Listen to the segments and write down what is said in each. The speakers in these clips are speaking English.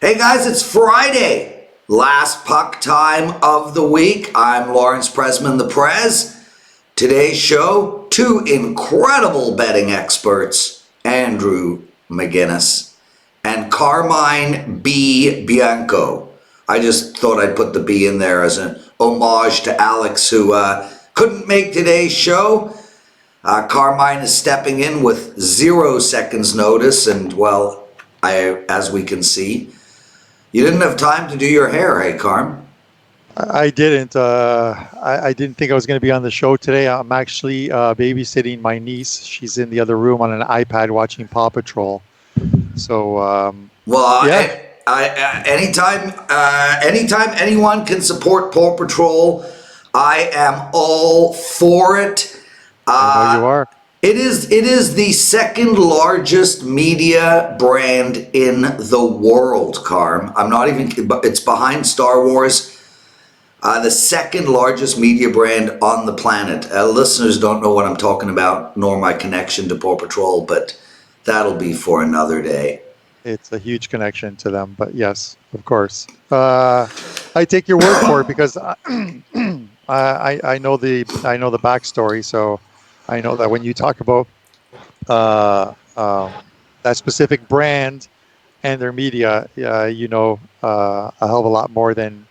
Hey guys, it's Friday, last puck time of the week. I'm Lawrence Presman, the Prez. Today's show, two incredible betting experts, Andrew McInnis and Carmine Bianco. I just thought I'd put the B in there as an homage to Alex, who couldn't make today's show. Carmine is stepping in with 0 seconds notice, and well, as we can see, you didn't have time to do your hair, hey, Carm? I didn't. I didn't think I was going to be on the show today. I'm actually babysitting my niece. She's in the other room on an iPad watching Paw Patrol. So, yeah. Anytime anyone can support Paw Patrol, I am all for it. I know you are. It is the second largest media brand in the world, Carm. I'm not even, it's behind Star Wars. The second largest media brand on the planet. Listeners don't know what I'm talking about, nor my connection to Paw Patrol, but that'll be for another day. It's a huge connection to them, but yes, of course. I take your word for it because I know the backstory, so I know that when you talk about that specific brand and their media, you know a hell of a lot more than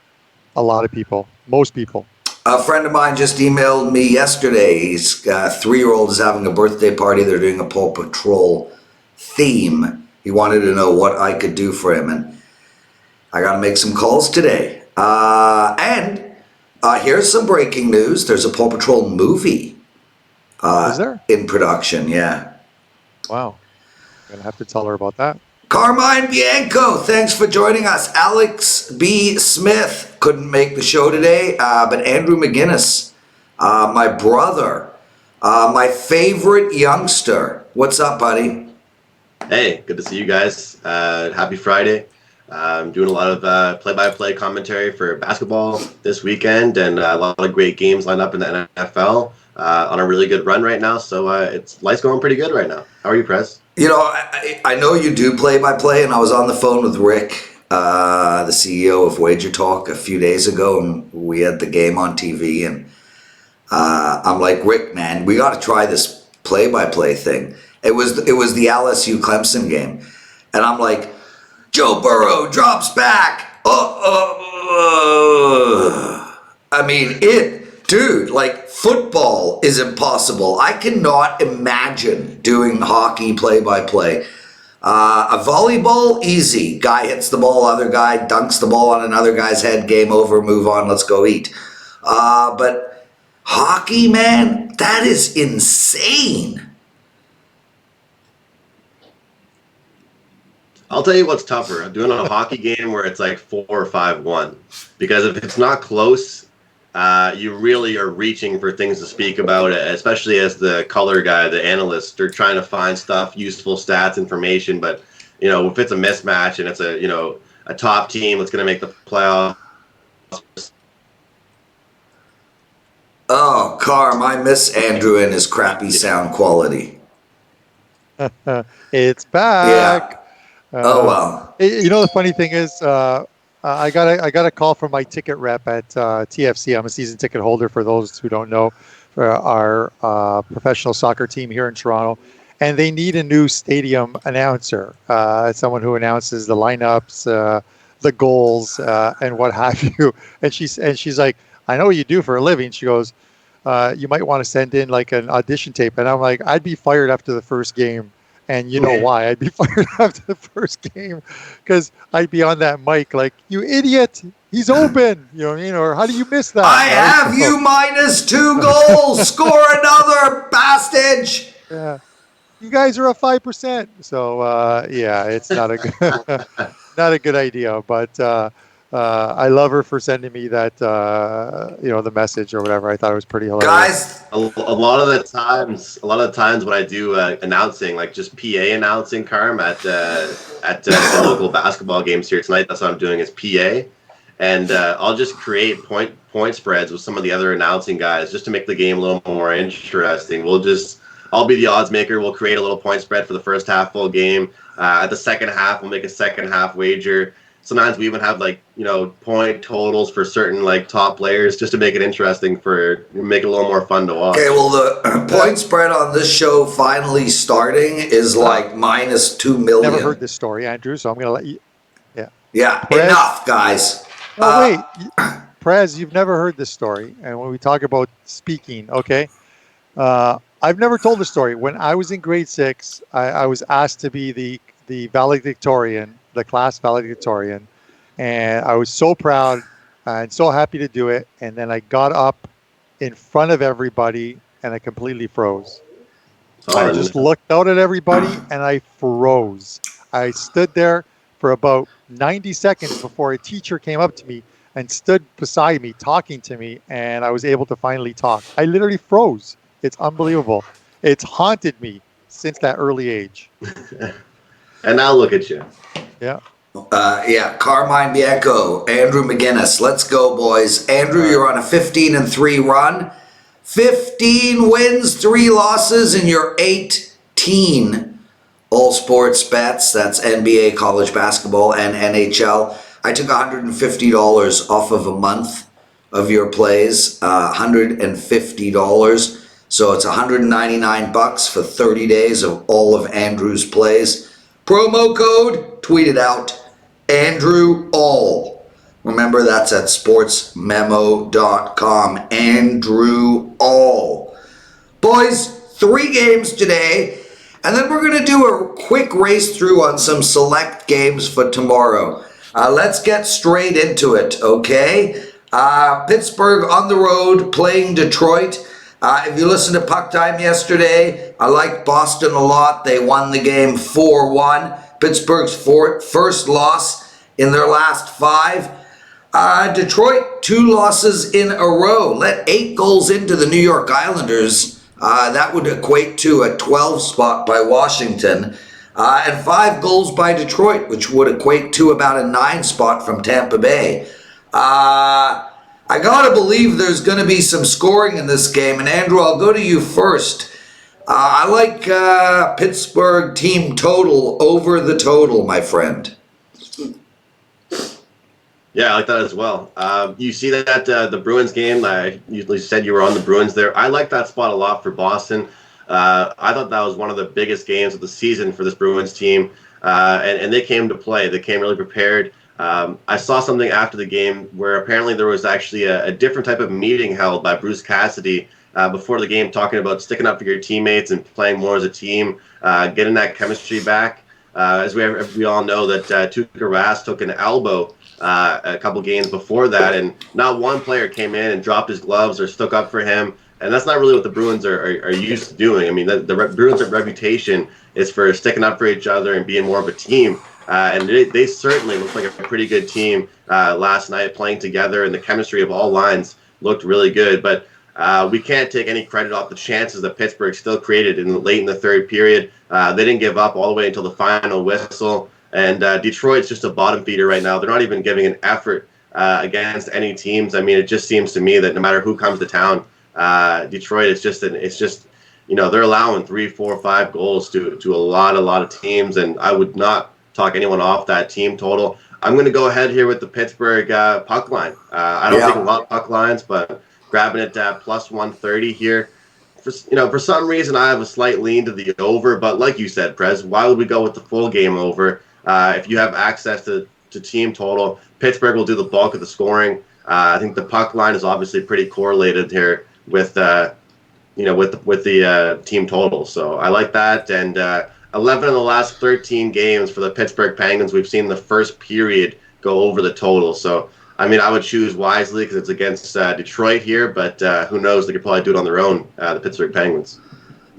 a lot of people, most people. A friend of mine just emailed me yesterday. His 3-year-old is having a birthday party. They're doing a Paw Patrol theme. He wanted to know what I could do for him, and I got to make some calls today. And here's some breaking news. There's a Paw Patrol movie. Is there? In production, yeah. Wow. I'm going to have to tell her about that. Carmine Bianco, thanks for joining us. Alex B. Smith couldn't make the show today, but Andrew McInnis, my brother, my favorite youngster. What's up, buddy? Hey, good to see you guys. Happy Friday. I'm doing a lot of play-by-play commentary for basketball this weekend, and a lot of great games lined up in the NFL. On a really good run right now, so life's going pretty good right now. How are you, Prez? You know, I know you do play-by-play, and I was on the phone with Rick, the CEO of WagerTalk, a few days ago, and we had the game on TV, and I'm like, Rick, man, we got to try this play-by-play thing. It was the LSU Clemson game, and I'm like, Joe Burrow drops back. I mean, dude, like, football is impossible. I cannot imagine doing hockey play-by-play. A volleyball, easy. Guy hits the ball, other guy dunks the ball on another guy's head, game over, move on, let's go eat. But hockey, man, that is insane. I'll tell you what's tougher. I'm doing a hockey game where it's like 4 or 5-1. Because if it's not close, you really are reaching for things to speak about, especially as the color guy, the analyst. They're trying to find stuff, useful stats, information. But, you know, if it's a mismatch and it's a top team that's going to make the playoffs. Oh, Carm, I miss Andrew and his crappy sound quality. It's back. Yeah. Oh, well. You know, the funny thing is, I got a call from my ticket rep at TFC. I'm a season ticket holder, for those who don't know, for our professional soccer team here in Toronto, and they need a new stadium announcer, someone who announces the lineups, the goals, and what have you. And she's like, I know what you do for a living. She goes, you might want to send in like an audition tape. And I'm like, I'd be fired after the first game. And you know why? I'd be fired after the first game because I'd be on that mic like, you idiot, he's open. You know what I mean? Or how do you miss that? I have you -2 goals. Score another, bastard. Yeah. You guys are a 5%. So, yeah, it's not a good, not a good idea. But I love her for sending me that, the message or whatever. I thought it was pretty hilarious. Guys, A lot of the times when I do announcing, like just PA announcing, Carm, at the local basketball games here tonight, that's what I'm doing is PA. And I'll just create point spreads with some of the other announcing guys just to make the game a little more interesting. I'll be the odds maker. We'll create a little point spread for the first half full game. At the second half, we'll make a second half wager. sometimes we even have point totals for certain top players just to make it interesting make it a little more fun to watch. Okay, well, the point spread on this show finally starting is minus 2 million. Never heard this story, Andrew, so I'm going to let you. Yeah, Prez, enough, guys. No, wait. Prez, you've never heard this story. And when we talk about speaking, okay, I've never told the story. When I was in grade 6, I was asked to be the valedictorian, the class valedictorian. And I was so proud and so happy to do it. And then I got up in front of everybody and I completely froze. I just looked out at everybody and I froze. I stood there for about 90 seconds before a teacher came up to me and stood beside me talking to me, and I was able to finally talk. I literally froze. It's unbelievable. It's haunted me since that early age. And now look at you. Yeah. Carmine Bianco, Andrew McInnis. Let's go, boys. Andrew, you're on a 15-3 run. 15 wins, 3 losses, and you're 18 all sports bets. That's NBA, college basketball, and NHL. I took $150 off of a month of your plays, $150. So it's $199 for 30 days of all of Andrew's plays. Promo code, tweet it out, Andrew All. Remember, that's at sportsmemo.com. Andrew All. Boys, 3 games today. And then we're going to do a quick race through on some select games for tomorrow. Let's get straight into it, okay? Pittsburgh on the road playing Detroit. If you listened to Puck Time yesterday, I liked Boston a lot. They won the game 4-1. Pittsburgh's first loss in their last 5. Detroit, 2 losses in a row. Let 8 goals into the New York Islanders. That would equate to a 12 spot by Washington. And 5 goals by Detroit, which would equate to about a 9 spot from Tampa Bay. I gotta believe there's gonna be some scoring in this game. And Andrew, I'll go to you first. I like Pittsburgh team total over the total, my friend. Yeah, I like that as well. You see that the Bruins game, I usually said you were on the Bruins there. I like that spot a lot for Boston. I thought that was one of the biggest games of the season for this Bruins team, and they came to play. They came really prepared. I saw something after the game where apparently there was actually a different type of meeting held by Bruce Cassidy before the game, talking about sticking up for your teammates and playing more as a team, getting that chemistry back. As we all know that Tuukka Rask took an elbow a couple games before that, and not one player came in and dropped his gloves or stuck up for him. And that's not really what the Bruins are used to doing. I mean, the Bruins' reputation is for sticking up for each other and being more of a team. And they certainly looked like a pretty good team last night, playing together, and the chemistry of all lines looked really good. But we can't take any credit off the chances that Pittsburgh still created late in the third period. They didn't give up all the way until the final whistle. And Detroit's just a bottom feeder right now. They're not even giving an effort against any teams. I mean, it just seems to me that no matter who comes to town, Detroit is just they're allowing 3, 4, 5 goals to a lot of teams, and I would not talk anyone off that team total. I'm going to go ahead here with the Pittsburgh puck line. I don't think a lot of puck lines, but grabbing it at plus 130 here. For some reason, I have a slight lean to the over, but like you said, Prez, why would we go with the full game over? If you have access to team total, Pittsburgh will do the bulk of the scoring. I think the puck line is obviously pretty correlated here with the team total. So I like that. And 11 of the last 13 games for the Pittsburgh Penguins, we've seen the first period go over the total. So I mean, I would choose wisely because it's against Detroit here, but who knows? They could probably do it on their own, the Pittsburgh Penguins.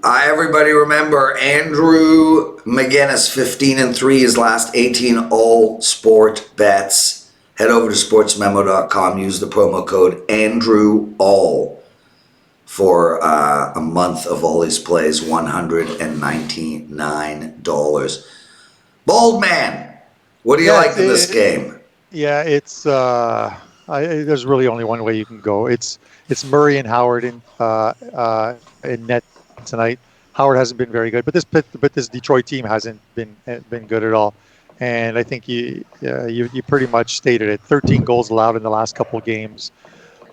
Everybody remember, Andrew McInnis, 15-3, his last 18 all sport bets. Head over to sportsmemo.com, use the promo code AndrewAll for a month of all his plays, $199. Bald man, what do you like in this game? Yeah, it's there's really only one way you can go. It's Murray and Howard in net tonight. Howard hasn't been very good, but this Detroit team hasn't been good at all. And I think you pretty much stated it. 13 goals allowed in the last couple of games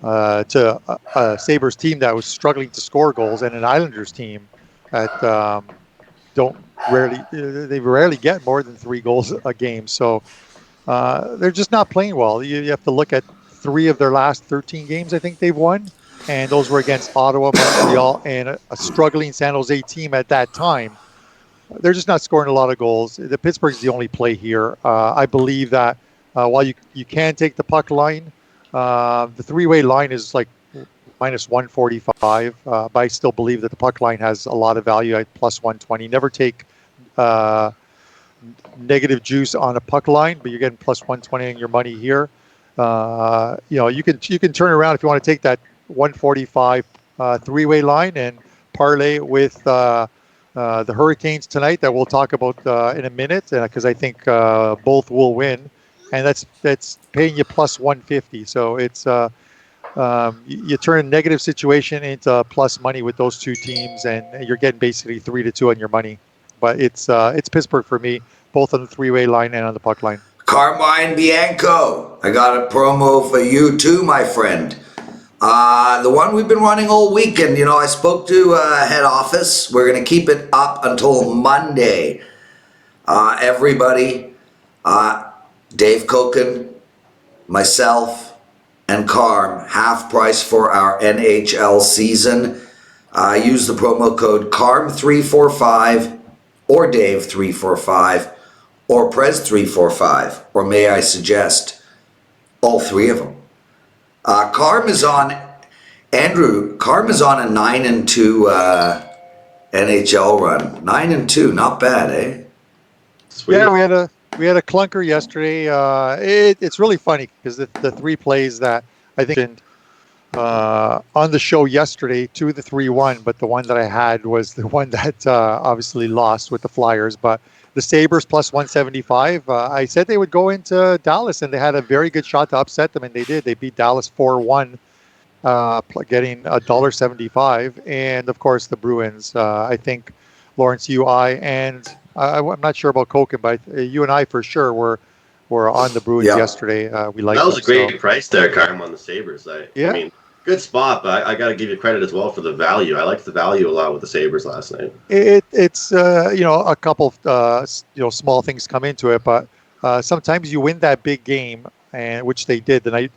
to a Sabres team that was struggling to score goals, and an Islanders team that they rarely get more than 3 goals a game. So they're just not playing well. You have to look at 3 of their last 13 games I think they've won, and those were against Ottawa, Montreal, and a struggling San Jose team at that time. They're just not scoring a lot of goals. The Pittsburgh's the only play here. I believe that while you can take the puck line, the three-way line is like minus 145, but I still believe that the puck line has a lot of value at plus 120. Never take negative juice on a puck line, but you're getting plus 120 on your money here. You can turn around if you want to take that 145 three-way line and parlay with the Hurricanes tonight that we'll talk about in a minute, because I think both will win, and that's paying you plus 150. So it's you turn a negative situation into plus money with those 2 teams, and you're getting basically 3-2 on your money. But it's Pittsburgh for me, both on the three-way line and on the puck line. Carmine Bianco, I got a promo for you too, my friend. The one we've been running all weekend. I spoke to head office. We're going to keep it up until Monday. Everybody, Dave Koken, myself, and Carm, half price for our NHL season. Use the promo code CARM345 or Dave345 or Prez345, or may I suggest all 3 of them. Carm is on a 9-2 NHL run. 9-2, not bad, eh? Sweet. Yeah, we had a clunker yesterday. It's really funny because the 3 plays that I think on the show yesterday, 2 of the 3 won, but the one that I had was the one that obviously lost with the Flyers. But the Sabres plus 175, I said they would go into Dallas, and they had a very good shot to upset them, and they did. They beat Dallas 4-1, getting $1.75. And, of course, the Bruins. I think, Lawrence, and I'm not sure about Koken, but you and I for sure were on the Bruins yesterday. We liked that was them, a great price there, Carm, on the Sabres. I mean, good spot, but I got to give you credit as well for the value. I liked the value a lot with the Sabres last night. It's a couple small things come into it, but sometimes you win that big game, and which they did a night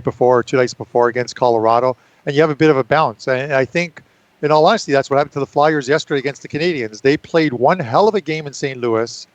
before or 2 nights before against Colorado, and you have a bit of a bounce. And I think, in all honesty, that's what happened to the Flyers yesterday against the Canadiens. They played one hell of a game in St. Louis,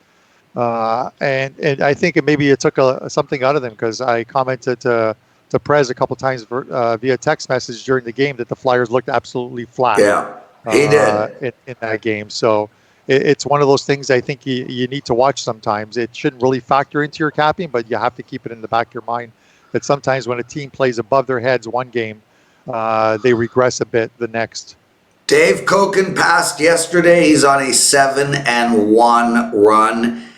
and I think maybe it took something out of them, because I commented to Prez a couple times via text message during the game that the Flyers looked absolutely flat. Yeah, he did in that game. So it's one of those things I think you need to watch sometimes. It shouldn't really factor into your capping, but you have to keep it in the back of your mind that sometimes when a team plays above their heads one game, they regress a bit the next. Dave Koken passed yesterday. He's on a 7-1 run,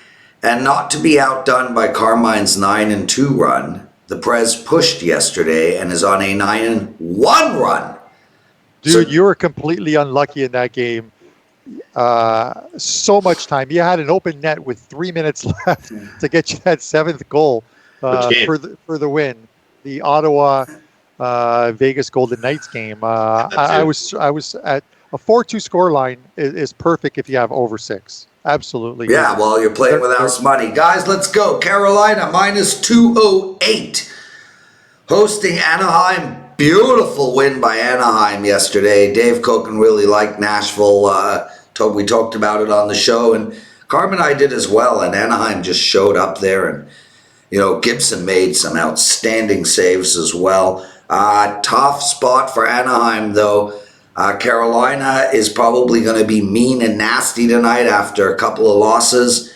and not to be outdone by Carmine's 9-2 run. The Prez pushed yesterday and is on a 9-1 run. Dude, you were completely unlucky in that game. So much time. You had an open net with 3 minutes left to get you that 7th goal for the win. The Ottawa Vegas Golden Knights game. I was at a 4-2 score line is perfect if you have over 6. Absolutely. Yeah, well, you're playing with house money. Guys, let's go. Carolina minus 208. Hosting Anaheim. Beautiful win by Anaheim yesterday. Dave Koken really liked Nashville. We talked about it on the show, and Carm and I did as well. And Anaheim just showed up there, and Gibson made some outstanding saves as well. Tough spot for Anaheim, though. Carolina is probably going to be mean and nasty tonight after a couple of losses.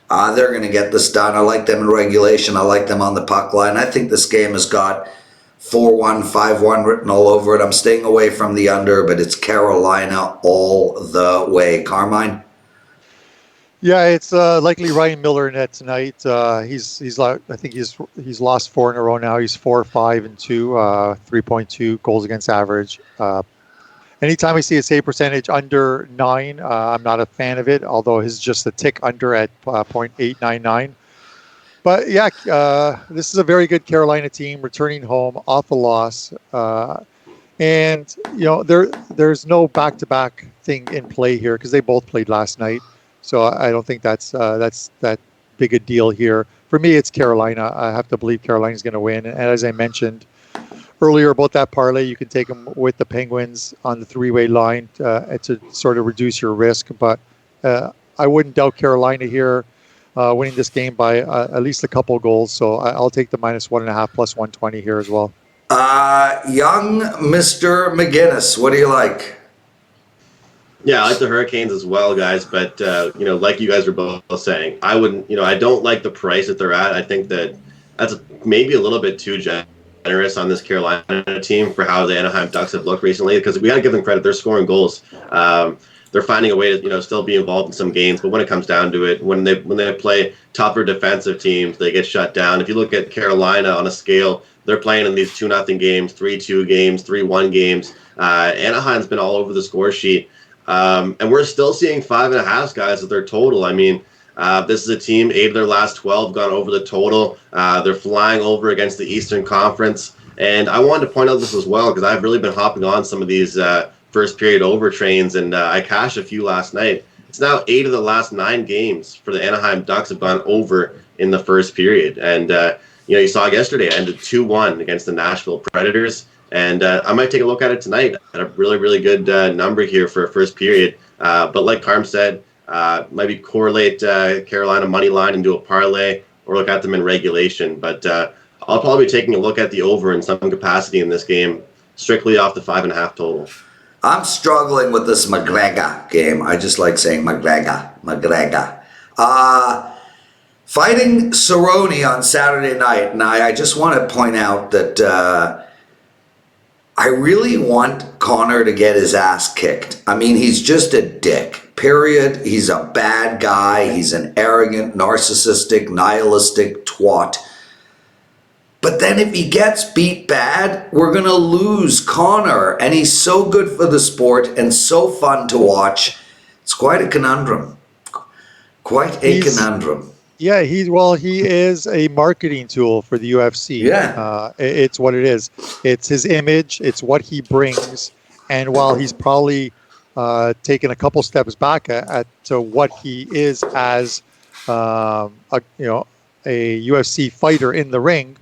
They're going to get this done. I like them in regulation. I like them on the puck line. I think this game has got 4-1, 5-1 written all over it. I'm staying away from the under, but it's Carolina all the way. Carmine? Yeah, it's likely Ryan Miller in net tonight. I think he's lost 4 in a row now. He's 4-5-2, 3.2 goals against average. anytime I see a save percentage under 9, I'm not a fan of it, although it's just a tick under at .899. But yeah, this is a very good Carolina team returning home off a loss. And, there's no back-to-back thing in play here because they both played last night. So I don't think that's that big a deal here. For me, it's Carolina. I have to believe Carolina's going to win. And as I mentioned earlier about that parlay, you can take them with the Penguins on the three-way line to sort of reduce your risk. But I wouldn't doubt Carolina here winning this game by at least a couple goals. So I'll take the -1.5 plus 120 here as well. Young Mr. McGinnis, what do you like? Yeah, I like the Hurricanes as well, guys. But, like you guys were both saying, I wouldn't, I don't like the price that they're at. I think that that's maybe a little bit too generous on this Carolina team for how the Anaheim Ducks have looked recently, because we got to give them credit. They're scoring goals. They're finding a way to, still be involved in some games. But when it comes down to it, when they play tougher defensive teams, they get shut down. If you look at Carolina on a scale, they're playing in these 2-0 games, 3-2 games, 3-1 games. Anaheim's been all over the score sheet. And we're still seeing 5.5 guys at their total. I mean, this is a team, 8 of their last 12 gone over the total. They're flying over against the Eastern Conference. And I wanted to point out this as well, because I've really been hopping on some of these first period over trains, and I cashed a few last night. It's now 8 of the last 9 games for the Anaheim Ducks have gone over in the first period. And, you saw yesterday, I ended 2-1 against the Nashville Predators. And I might take a look at it tonight at a really, really good number here for a first period. But like Carm said, maybe correlate Carolina money line and do a parlay, or look at them in regulation. But I'll probably be taking a look at the over in some capacity in this game, strictly off the 5.5 total. I'm struggling with this McGregor game. I just like saying McGregor. Fighting Cerrone on Saturday night, and I just want to point out that I really want Connor to get his ass kicked. I mean, he's just a dick, period. He's a bad guy. He's an arrogant, narcissistic, nihilistic twat. But then if he gets beat bad, we're going to lose Connor. And he's so good for the sport and so fun to watch. It's quite a conundrum. Conundrum. Yeah, he is a marketing tool for the UFC. Yeah. It's what it is. It's his image. It's what he brings. And while he's probably taken a couple steps back to what he is as a UFC fighter in the ring,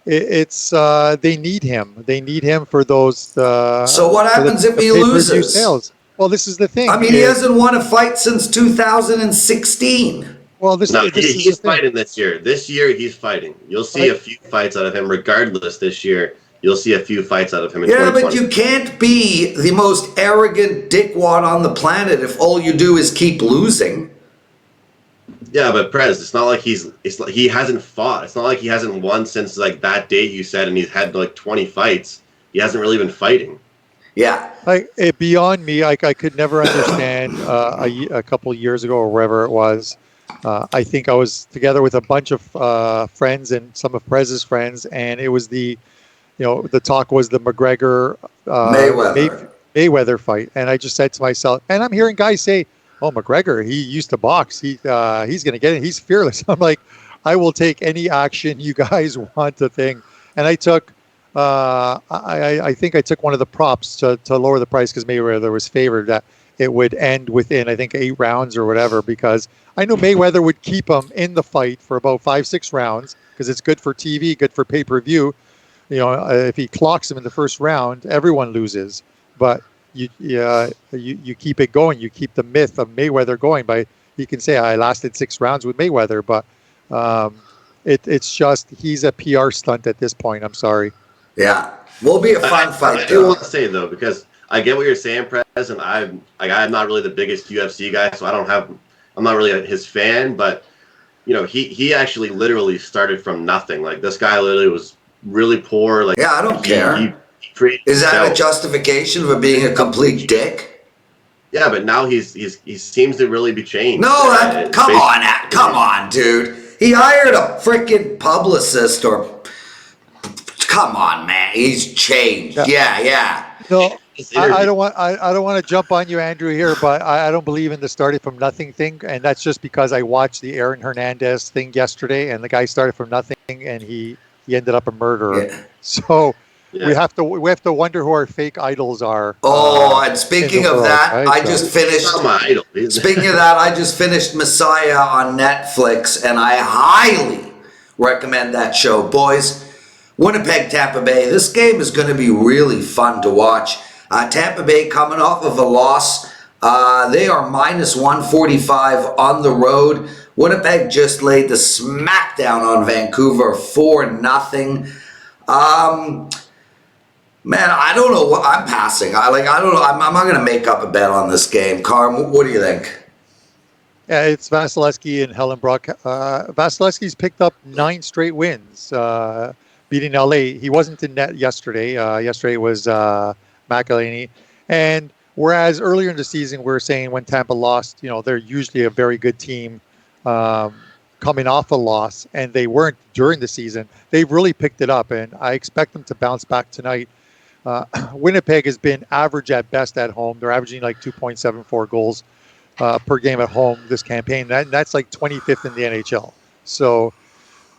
it's they need him. They need him for those. So what happens if he loses? Sales. Well, this is the thing. I mean, he hasn't won a fight since 2016. Well, he's fighting this year. This year, he's fighting. You'll see a few fights out of him regardless this year. You'll see a few fights out of him in 2020. But you can't be the most arrogant dickwad on the planet if all you do is keep losing. Yeah, but Prez, it's not like he hasn't fought. It's not like he hasn't won since like that date you said, and he's had like 20 fights. He hasn't really been fighting. Yeah. Beyond me, I could never understand a couple years ago or wherever it was. I think I was together with a bunch of friends and some of Prez's friends, and it was the talk was the McGregor Mayweather fight, and I just said to myself, and I'm hearing guys say, "Oh, McGregor, he used to box. He's going to get it. He's fearless." I'm like, I will take any action you guys want to think, and I took. I think I took one of the props to lower the price because Mayweather was favored that it would end within, I think, 8 rounds or whatever, because I know Mayweather would keep him in the fight for about 5-6 rounds because it's good for TV, good for pay-per-view. If he clocks him in the first round, everyone loses. But you keep it going. You keep the myth of Mayweather going. You can say I lasted 6 rounds with Mayweather, but it's just he's a PR stunt at this point. I'm sorry. Yeah, will be a fun fight. I do want to say though, because I get what you're saying, Prez, and I'm not really the biggest UFC guy, so I'm not really his fan, but he actually literally started from nothing. Like this guy literally was really poor. Like I don't care. Is that a justification for being a complete dick? Yeah, but now he seems to really be changed. No, come on, dude. He hired a freaking publicist or. Come on, man. He's changed. Yeah. No, I don't want to jump on you, Andrew, here, but I don't believe in the started from nothing thing, and that's just because I watched the Aaron Hernandez thing yesterday, and the guy started from nothing, and he ended up a murderer. Yeah. So we have to wonder who our fake idols are. Oh, and speaking of that, right? I just finished. Speaking of that, I just finished Messiah on Netflix, and I highly recommend that show, boys. Winnipeg, Tampa Bay. This game is going to be really fun to watch. Tampa Bay coming off of a loss. They are minus 145 on the road. Winnipeg just laid the smackdown on Vancouver 4-0. Man, I don't know what I'm passing. I don't know. I'm not going to make up a bet on this game. Carm, what do you think? Yeah, it's Vasilevsky and Hellenbrock. Vasilevsky's picked up 9 straight wins, beating LA. He wasn't in net yesterday. Yesterday was McElhinney. And whereas earlier in the season, we were saying when Tampa lost, they're usually a very good team coming off a loss, and they weren't during the season. They've really picked it up, and I expect them to bounce back tonight. Winnipeg has been average at best at home. They're averaging like 2.74 goals per game at home this campaign. That's like 25th in the NHL. So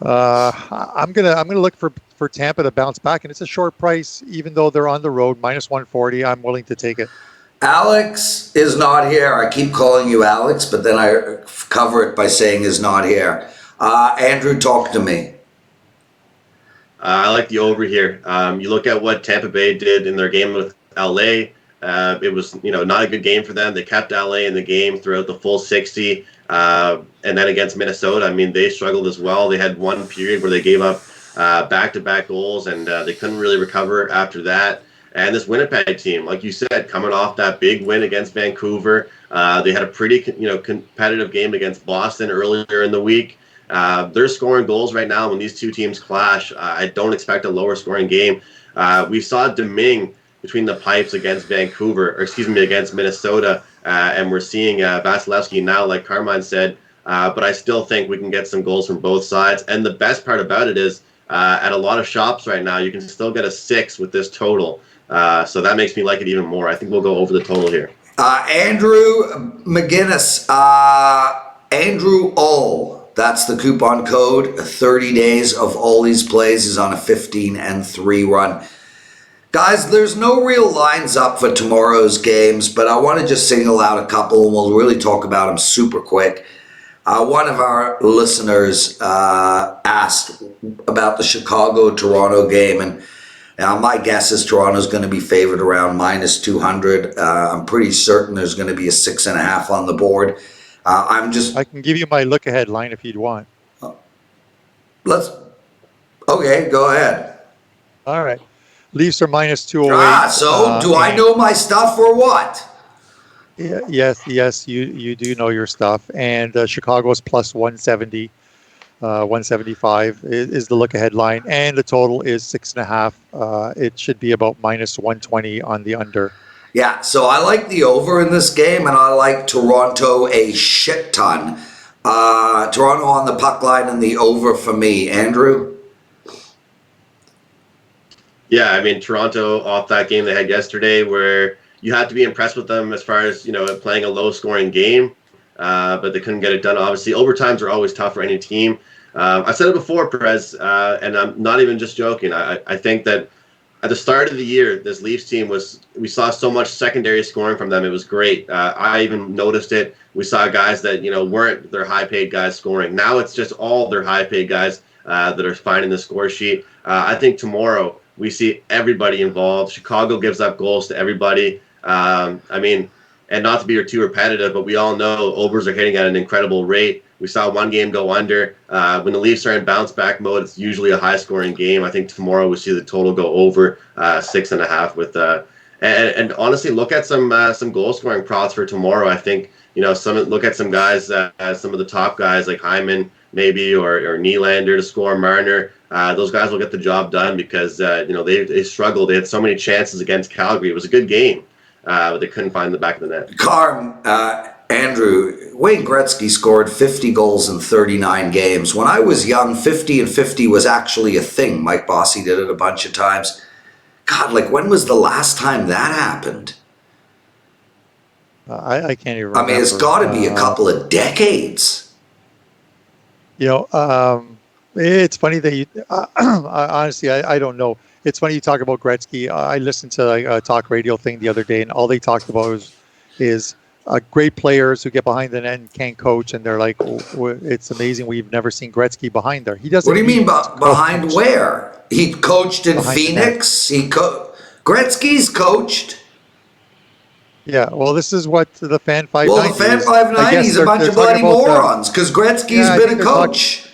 I'm gonna look for Tampa to bounce back, and it's a short price, even though they're on the road, minus 140. I'm willing to take it. Alex is not here. I keep calling you Alex, but then I cover it by saying is not here. Andrew, talk to me. I like the over here. You look at what Tampa Bay did in their game with LA. It was, not a good game for them. They kept LA in the game throughout the full 60. And then against Minnesota, they struggled as well. They had one period where they gave up back-to-back goals, and they couldn't really recover after that. And this Winnipeg team, like you said, coming off that big win against Vancouver, they had a pretty, competitive game against Boston earlier in the week. They're scoring goals right now. When these two teams clash, I don't expect a lower scoring game. We saw Domingue between the pipes against against Minnesota, and we're seeing Vasilevsky now, like Carmine said. But I still think we can get some goals from both sides. And the best part about it is, at a lot of shops right now, you can still get a 6 with this total. So that makes me like it even more. I think we'll go over the total here. Andrew McInnis, Andrew All. That's the coupon code. 30 days of all these plays is on a 15-3 run. Guys, there's no real lines up for tomorrow's games, but I want to just single out a couple, and we'll really talk about them super quick. One of our listeners asked about the Chicago-Toronto game, and my guess is Toronto's going to be favored around minus 200. I'm pretty certain there's going to be a 6.5 on the board. I can give you my look-ahead line if you'd want. Okay, go ahead. All right. Leafs are minus 208. So do I know my stuff or what? Yeah, yes, you do know your stuff. And Chicago's plus 170, 175 is the look-ahead line. And the total is 6.5. It should be about minus 120 on the under. Yeah, so I like the over in this game, and I like Toronto a shit ton. Toronto on the puck line and the over for me. Andrew? Yeah, Toronto off that game they had yesterday where you had to be impressed with them as far as, playing a low-scoring game, but they couldn't get it done. Obviously, overtimes are always tough for any team. I said it before, Prez, and I'm not even just joking. I think that at the start of the year, this Leafs team we saw so much secondary scoring from them. It was great. I even noticed it. We saw guys that, weren't their high-paid guys scoring. Now it's just all their high-paid guys that are finding the score sheet. I think tomorrow we see everybody involved. Chicago gives up goals to everybody. And not to be too repetitive, but we all know overs are hitting at an incredible rate. We saw one game go under. When the Leafs are in bounce back mode, it's usually a high scoring game. I think tomorrow we see the total go over 6.5 with and honestly look at some goal scoring props for tomorrow. I think look at some guys, some of the top guys like Hyman maybe or Nylander to score, Marner. Those guys will get the job done because they struggled. They had so many chances against Calgary. It was a good game, but they couldn't find the back of the net. Carm, Andrew, Wayne Gretzky scored 50 goals in 39 games. When I was young, 50 and 50 was actually a thing. Mike Bossy did it a bunch of times. God, like when was the last time that happened? I can't even remember. I mean, it's got to be a couple of decades. It's funny that you, honestly, I don't know. It's funny you talk about Gretzky. I listened to a talk radio thing the other day, and all they talked about is great players who get behind the net and can't coach, and they're like, it's amazing we've never seen Gretzky behind there. He doesn't. What do you mean behind where? He coached in Phoenix. Gretzky's coached. Yeah, well, this is what the Fan 590 Well, the Fan 590 is a bunch of bloody morons because Gretzky's been a coach.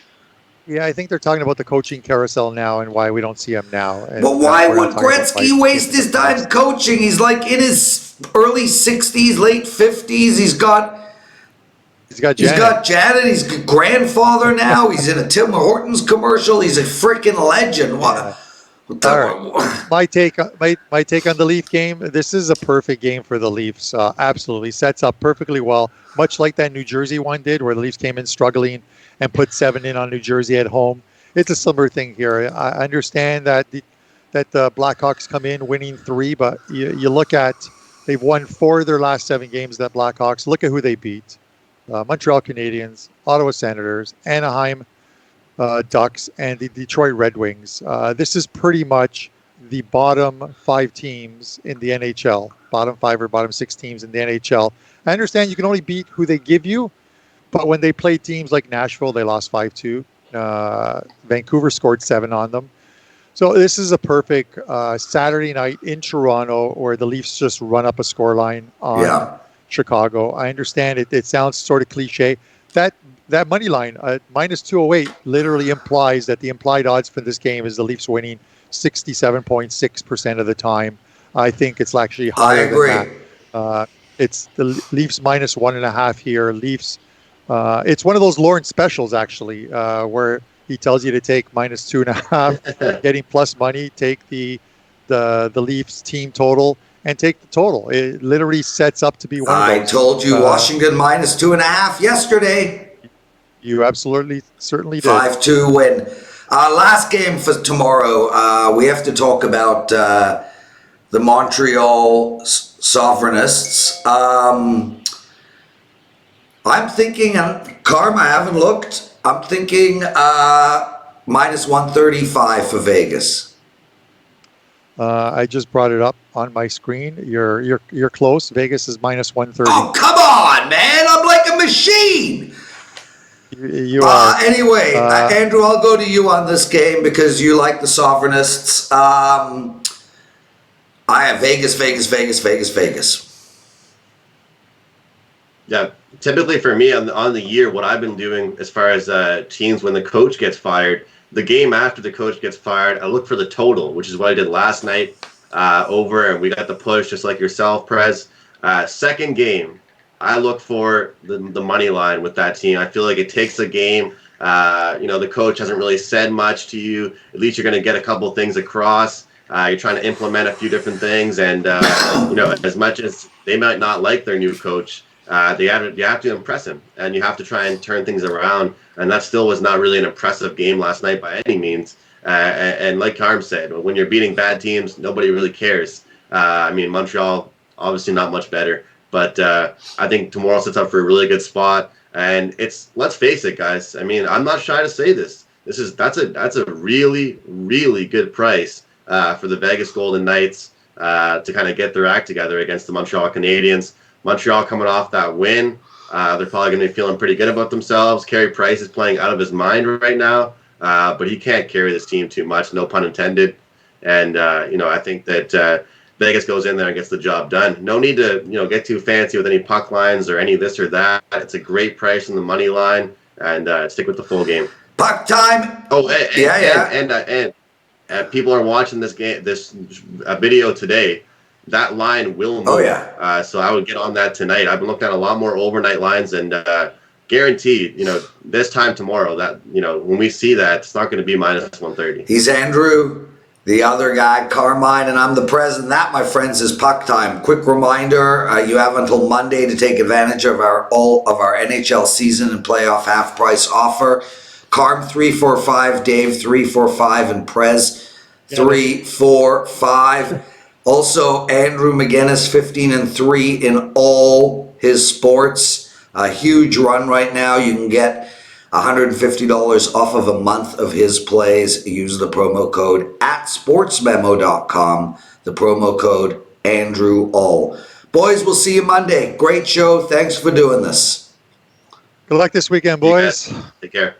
I think they're talking about the coaching carousel now and why we don't see him now. Well, why would Gretzky waste his time coaching? He's like in his early 60s, late 50s. He's got Janet. He's a grandfather now. He's in a Tim Hortons commercial. He's a freaking legend. What? Right. My take on the Leaf game. This is a perfect game for the Leafs. Absolutely sets up perfectly well, much like that New Jersey one did, where the Leafs came in struggling and put 7 in on New Jersey at home. It's a similar thing here. I understand that the Blackhawks come in winning 3, but you look at they've won 4 of their last 7 games. That Blackhawks. Look at who they beat: Montreal Canadiens, Ottawa Senators, Anaheim Ducks, and the Detroit Red Wings. This is pretty much the bottom 5 teams in the NHL, bottom 5 or bottom 6 teams in the NHL. I understand you can only beat who they give you, but when they play teams like Nashville, they lost 5-2. Vancouver scored 7 on them. So this is a perfect Saturday night in Toronto where the Leafs just run up a scoreline on Chicago. I understand it sounds sort of cliche. That money line at minus 208 literally implies that the implied odds for this game is the Leafs winning 67.6% of the time. I think it's actually higher than that. It's the Leafs minus 1.5 here. Leafs. It's one of those Lawrence specials actually, where he tells you to take minus 2.5, getting plus money. Take the Leafs team total and take the total. It literally sets up to be one of those. I told you Washington minus 2.5 yesterday. You absolutely certainly did. 5-2 win. Last game for tomorrow. We have to talk about the Montreal Sovereignists. I'm thinking, Carm, I haven't looked. I'm thinking minus 135 for Vegas. I just brought it up on my screen. You're close. Vegas is minus 130. Oh, come on, man. I'm like a machine. You are. Anyway, Andrew, I'll go to you on this game because you like the Sovereignists. I have Vegas. Yeah, typically for me on the year, what I've been doing as far as teams when the coach gets fired, the game after the coach gets fired, I look for the total, which is what I did last night over, and we got the push just like yourself, Prez. Second game, I look for the money line with that team. I feel like it takes a game. The coach hasn't really said much to you. At least you're going to get a couple things across. You're trying to implement a few different things, and as much as they might not like their new coach, you have to impress him, and you have to try and turn things around. And that still was not really an impressive game last night by any means. And like Carm said, when you're beating bad teams, nobody really cares. Montreal obviously not much better. But I think tomorrow sets up for a really good spot, and let's face it, guys. I mean, I'm not shy to say this. That's a really, really good price for the Vegas Golden Knights to kind of get their act together against the Montreal Canadiens. Montreal coming off that win, they're probably going to be feeling pretty good about themselves. Carey Price is playing out of his mind right now, but he can't carry this team too much, no pun intended. And I think that. Vegas goes in there and gets the job done. No need to, get too fancy with any puck lines or any this or that. It's a great price on the money line, and stick with the full game. Puck time. Oh, and people are watching this game, this video today. That line will move. Oh yeah. So I would get on that tonight. I've been looking at a lot more overnight lines, and guaranteed, this time tomorrow, that when we see that, it's not going to be minus 130. He's Andrew. The other guy, Carmine, and I'm the Prez, and that, my friends, is puck time. Quick reminder, you have until Monday to take advantage of all of our NHL season and playoff half-price offer. Carm 345, Dave 345, and Prez 3, 4, 5. Also, Andrew McInnis, 15-3 in all his sports. A huge run right now. You can get $150 off of a month of his plays. Use the promo code at sportsmemo.com. The promo code AndrewAll. Boys, we'll see you Monday. Great show. Thanks for doing this. Good luck this weekend, boys. Take care.